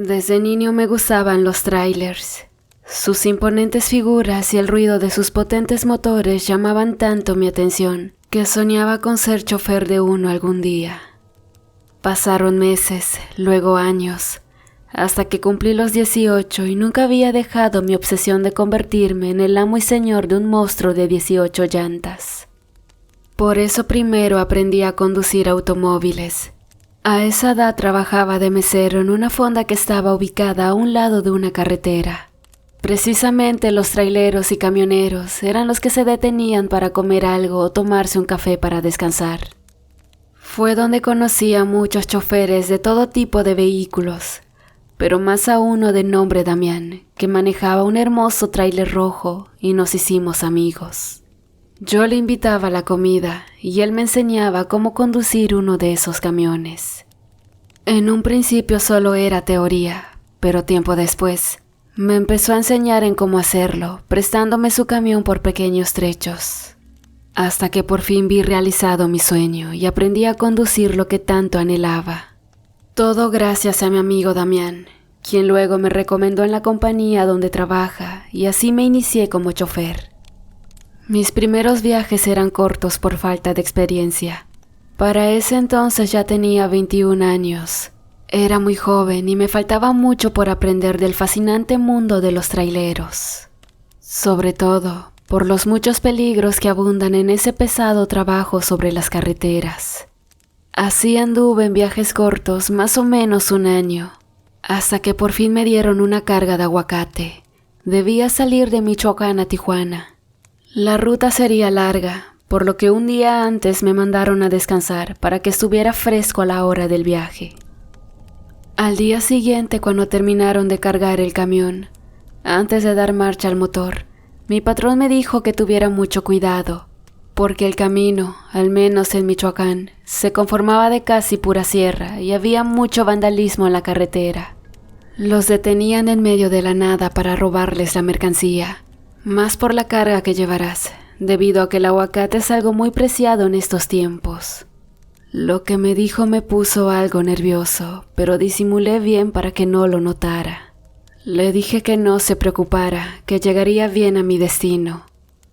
Desde niño me gustaban los trailers. Sus imponentes figuras y el ruido de sus potentes motores llamaban tanto mi atención que soñaba con ser chofer de uno algún día. Pasaron meses, luego años, hasta que cumplí los 18 y nunca había dejado mi obsesión de convertirme en el amo y señor de un monstruo de 18 llantas. Por eso primero aprendí a conducir automóviles. A esa edad trabajaba de mesero en una fonda que estaba ubicada a un lado de una carretera. Precisamente los traileros y camioneros eran los que se detenían para comer algo o tomarse un café para descansar. Fue donde conocí a muchos choferes de todo tipo de vehículos, pero más a uno de nombre Damián, que manejaba un hermoso tráiler rojo y nos hicimos amigos. Yo le invitaba a la comida y él me enseñaba cómo conducir uno de esos camiones. En un principio solo era teoría, pero tiempo después me empezó a enseñar en cómo hacerlo, prestándome su camión por pequeños trechos, hasta que por fin vi realizado mi sueño y aprendí a conducir lo que tanto anhelaba. Todo gracias a mi amigo Damián, quien luego me recomendó en la compañía donde trabaja y así me inicié como chofer. Mis primeros viajes eran cortos por falta de experiencia. Para ese entonces ya tenía 21 años. Era muy joven y me faltaba mucho por aprender del fascinante mundo de los traileros. Sobre todo, por los muchos peligros que abundan en ese pesado trabajo sobre las carreteras. Así anduve en viajes cortos más o menos un año, hasta que por fin me dieron una carga de aguacate. Debía salir de Michoacán a Tijuana. La ruta sería larga, por lo que un día antes me mandaron a descansar para que estuviera fresco a la hora del viaje. Al día siguiente, cuando terminaron de cargar el camión, antes de dar marcha al motor, mi patrón me dijo que tuviera mucho cuidado, porque el camino, al menos en Michoacán, se conformaba de casi pura sierra y había mucho vandalismo en la carretera. Los detenían en medio de la nada para robarles la mercancía, más por la carga que llevarás, debido a que el aguacate es algo muy preciado en estos tiempos. Lo que me dijo me puso algo nervioso, pero disimulé bien para que no lo notara. Le dije que no se preocupara, que llegaría bien a mi destino.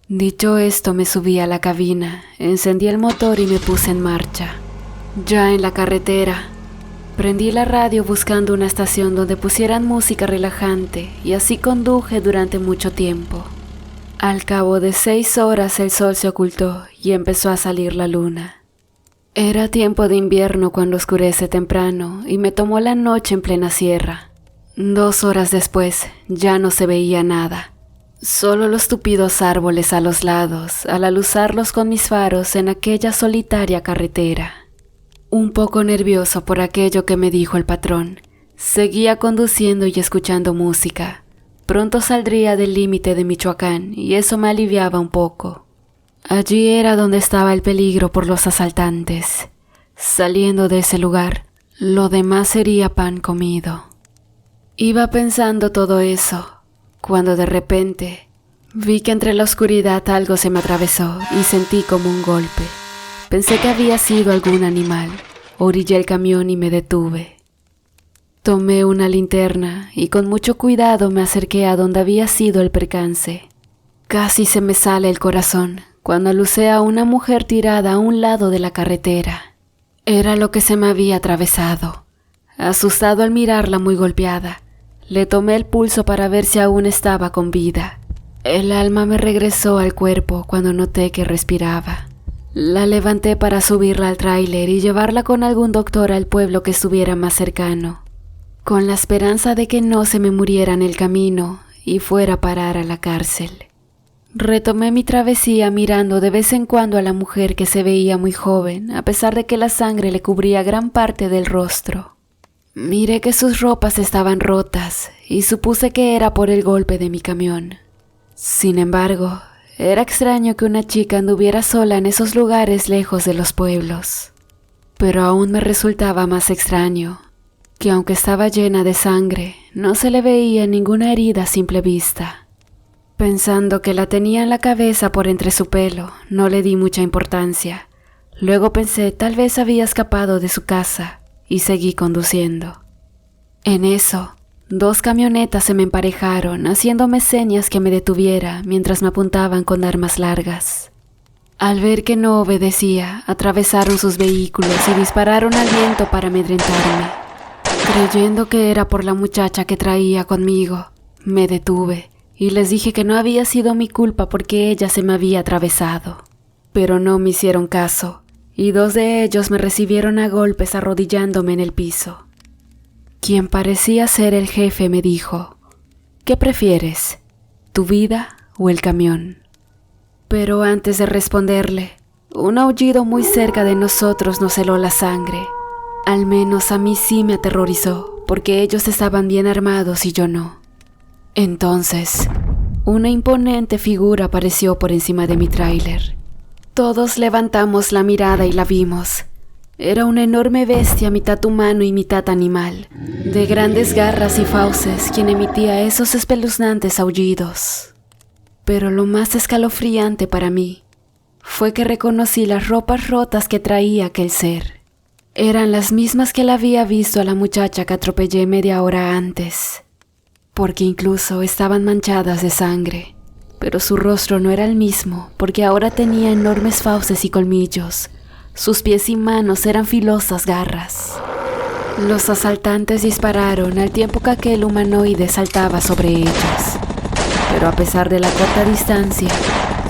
Dicho esto, me subí a la cabina, encendí el motor y me puse en marcha. Ya en la carretera, prendí la radio buscando una estación donde pusieran música relajante y así conduje durante mucho tiempo. Al cabo de 6 horas el sol se ocultó y empezó a salir la luna. Era tiempo de invierno cuando oscurece temprano y me tomó la noche en plena sierra. 2 horas después ya no se veía nada, solo los tupidos árboles a los lados al aluzarlos con mis faros en aquella solitaria carretera. Un poco nervioso por aquello que me dijo el patrón, seguía conduciendo y escuchando música. Pronto saldría del límite de Michoacán y eso me aliviaba un poco. Allí era donde estaba el peligro por los asaltantes. Saliendo de ese lugar, lo demás sería pan comido. Iba pensando todo eso, cuando de repente vi que entre la oscuridad algo se me atravesó y sentí como un golpe. Pensé que había sido algún animal. Orillé el camión y me detuve. Tomé una linterna y con mucho cuidado me acerqué a donde había sido el percance. Casi se me sale el corazón cuando alucé a una mujer tirada a un lado de la carretera. Era lo que se me había atravesado. Asustado al mirarla muy golpeada, le tomé el pulso para ver si aún estaba con vida. El alma me regresó al cuerpo cuando noté que respiraba. La levanté para subirla al tráiler y llevarla con algún doctor al pueblo que estuviera más cercano, con la esperanza de que no se me muriera en el camino y fuera a parar a la cárcel. Retomé mi travesía mirando de vez en cuando a la mujer que se veía muy joven, a pesar de que la sangre le cubría gran parte del rostro. Miré que sus ropas estaban rotas y supuse que era por el golpe de mi camión. Sin embargo, era extraño que una chica anduviera sola en esos lugares lejos de los pueblos. Pero aún me resultaba más extraño que aunque estaba llena de sangre, no se le veía ninguna herida a simple vista. Pensando que la tenía en la cabeza por entre su pelo, no le di mucha importancia. Luego pensé tal vez había escapado de su casa y seguí conduciendo. En eso, 2 camionetas se me emparejaron, haciéndome señas que me detuviera mientras me apuntaban con armas largas. Al ver que no obedecía, atravesaron sus vehículos y dispararon al viento para amedrentarme. Creyendo que era por la muchacha que traía conmigo, me detuve y les dije que no había sido mi culpa porque ella se me había atravesado. Pero no me hicieron caso, y 2 de ellos me recibieron a golpes arrodillándome en el piso. Quien parecía ser el jefe me dijo: ¿qué prefieres, tu vida o el camión? Pero antes de responderle, un aullido muy cerca de nosotros nos heló la sangre. Al menos a mí sí me aterrorizó, porque ellos estaban bien armados y yo no. Entonces, una imponente figura apareció por encima de mi tráiler. Todos levantamos la mirada y la vimos. Era una enorme bestia, mitad humano y mitad animal, de grandes garras y fauces, quien emitía esos espeluznantes aullidos. Pero lo más escalofriante para mí fue que reconocí las ropas rotas que traía aquel ser. Eran las mismas que la había visto a la muchacha que atropellé media hora antes, porque incluso estaban manchadas de sangre. Pero su rostro no era el mismo, porque ahora tenía enormes fauces y colmillos. Sus pies y manos eran filosas garras. Los asaltantes dispararon al tiempo que aquel humanoide saltaba sobre ellos. Pero a pesar de la corta distancia,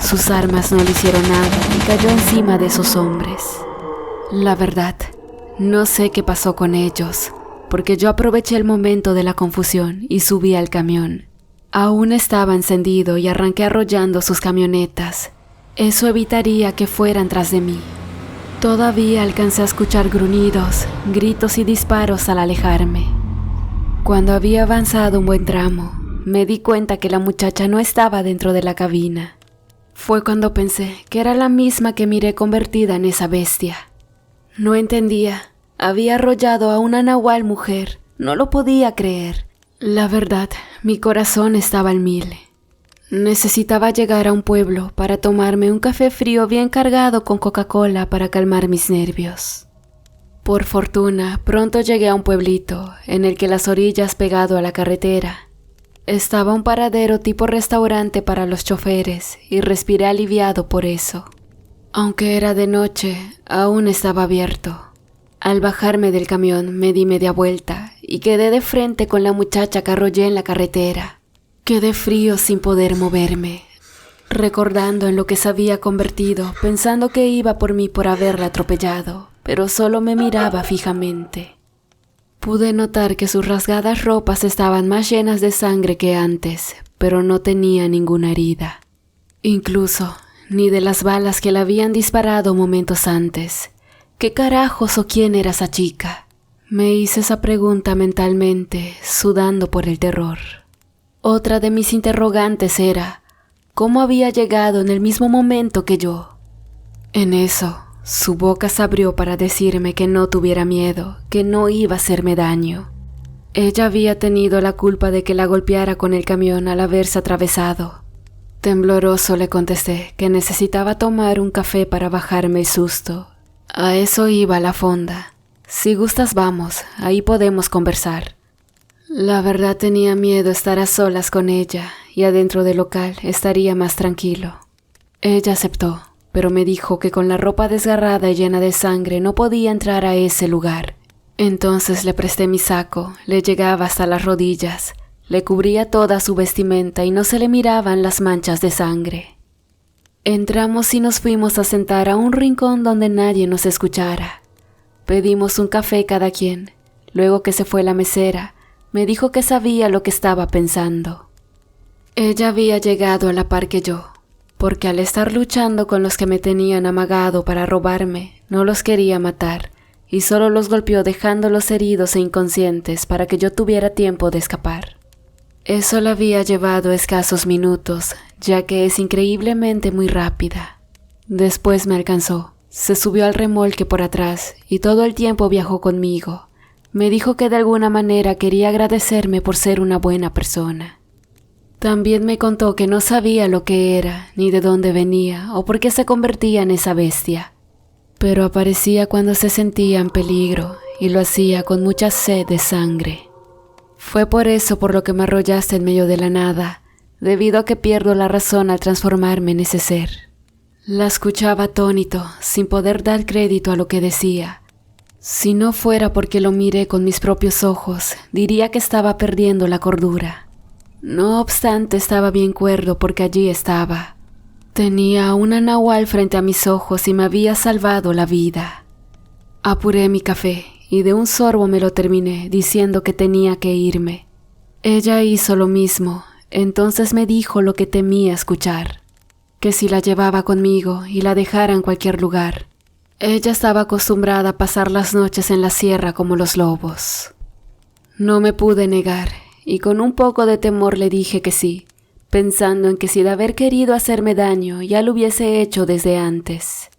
sus armas no le hicieron nada y cayó encima de esos hombres. La verdad, no sé qué pasó con ellos, porque yo aproveché el momento de la confusión y subí al camión. Aún estaba encendido y arranqué arrollando sus camionetas. Eso evitaría que fueran tras de mí. Todavía alcancé a escuchar gruñidos, gritos y disparos al alejarme. Cuando había avanzado un buen tramo, me di cuenta que la muchacha no estaba dentro de la cabina. Fue cuando pensé que era la misma que miré convertida en esa bestia. No entendía. Había arrollado a una nahual mujer. No lo podía creer. La verdad, mi corazón estaba al 1000. Necesitaba llegar a un pueblo para tomarme un café frío bien cargado con Coca-Cola para calmar mis nervios. Por fortuna, pronto llegué a un pueblito en el que las orillas pegado a la carretera estaba un paradero tipo restaurante para los choferes y respiré aliviado por eso. Aunque era de noche, aún estaba abierto. Al bajarme del camión me di media vuelta y quedé de frente con la muchacha que arrollé en la carretera. Quedé frío sin poder moverme, recordando en lo que se había convertido, pensando que iba por mí por haberla atropellado, pero solo me miraba fijamente. Pude notar que sus rasgadas ropas estaban más llenas de sangre que antes, pero no tenía ninguna herida. Incluso, ni de las balas que le habían disparado momentos antes. ¿Qué carajos o quién era esa chica? Me hice esa pregunta mentalmente, sudando por el terror. Otra de mis interrogantes era, ¿cómo había llegado en el mismo momento que yo? En eso, su boca se abrió para decirme que no tuviera miedo, que no iba a hacerme daño. Ella había tenido la culpa de que la golpeara con el camión al haberse atravesado. Tembloroso le contesté que necesitaba tomar un café para bajarme el susto. A eso iba la fonda. Si gustas vamos, ahí podemos conversar. La verdad tenía miedo estar a solas con ella y adentro del local estaría más tranquilo. Ella aceptó, pero me dijo que con la ropa desgarrada y llena de sangre no podía entrar a ese lugar. Entonces le presté mi saco, le llegaba hasta las rodillas, le cubría toda su vestimenta y no se le miraban las manchas de sangre. Entramos y nos fuimos a sentar a un rincón donde nadie nos escuchara. Pedimos un café cada quien. Luego que se fue la mesera, me dijo que sabía lo que estaba pensando. Ella había llegado a la par que yo, porque al estar luchando con los que me tenían amagado para robarme, no los quería matar, y solo los golpeó dejándolos heridos e inconscientes para que yo tuviera tiempo de escapar. Eso la había llevado escasos minutos, ya que es increíblemente muy rápida. Después me alcanzó, se subió al remolque por atrás y todo el tiempo viajó conmigo. Me dijo que de alguna manera quería agradecerme por ser una buena persona. También me contó que no sabía lo que era, ni de dónde venía o por qué se convertía en esa bestia. Pero aparecía cuando se sentía en peligro y lo hacía con mucha sed de sangre. Fue por eso por lo que me arrollaste en medio de la nada, debido a que pierdo la razón al transformarme en ese ser. La escuchaba atónito, sin poder dar crédito a lo que decía. Si no fuera porque lo miré con mis propios ojos, diría que estaba perdiendo la cordura. No obstante, estaba bien cuerdo porque allí estaba. Tenía una nahual frente a mis ojos y me había salvado la vida. Apuré mi café y de un sorbo me lo terminé, diciendo que tenía que irme. Ella hizo lo mismo, entonces me dijo lo que temía escuchar, que si la llevaba conmigo y la dejara en cualquier lugar. Ella estaba acostumbrada a pasar las noches en la sierra como los lobos. No me pude negar, y con un poco de temor le dije que sí, pensando en que si de haber querido hacerme daño ya lo hubiese hecho desde antes.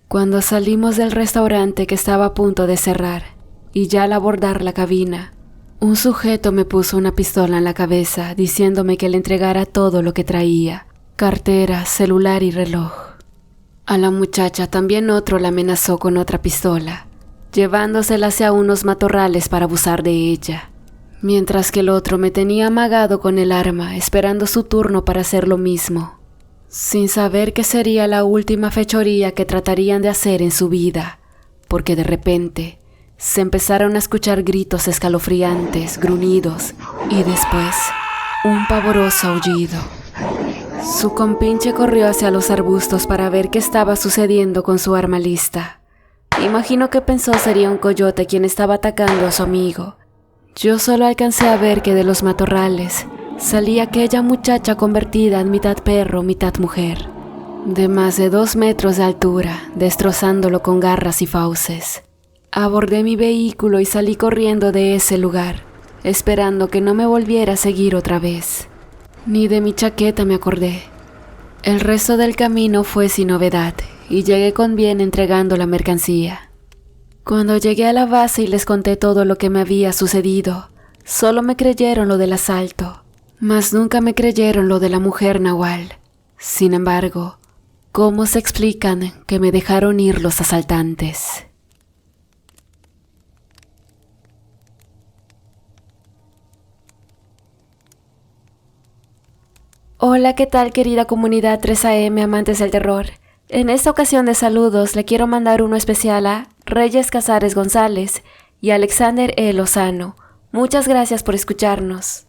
Cuando salimos del restaurante que estaba a punto de cerrar, y ya al abordar la cabina, un sujeto me puso una pistola en la cabeza diciéndome que le entregara todo lo que traía, cartera, celular y reloj. A la muchacha también otro la amenazó con otra pistola, llevándosela hacia unos matorrales para abusar de ella, mientras que el otro me tenía amagado con el arma, esperando su turno para hacer lo mismo, sin saber que sería la última fechoría que tratarían de hacer en su vida, porque de repente se empezaron a escuchar gritos escalofriantes, gruñidos y después un pavoroso aullido. Su compinche corrió hacia los arbustos para ver qué estaba sucediendo con su arma lista. Imagino que pensó sería un coyote quien estaba atacando a su amigo. Yo solo alcancé a ver que de los matorrales salía aquella muchacha convertida en mitad perro, mitad mujer, de más de 2 metros de altura, destrozándolo con garras y fauces. Abordé mi vehículo y salí corriendo de ese lugar, esperando que no me volviera a seguir otra vez. Ni de mi chaqueta me acordé. El resto del camino fue sin novedad y llegué con bien entregando la mercancía. Cuando llegué a la base y les conté todo lo que me había sucedido, solo me creyeron lo del asalto, mas nunca me creyeron lo de la mujer nahual. Sin embargo, ¿cómo se explican que me dejaron ir los asaltantes? Hola, ¿qué tal querida comunidad 3AM amantes del terror? En esta ocasión de saludos le quiero mandar uno especial a Reyes Casares González y Alexander E. Lozano. Muchas gracias por escucharnos.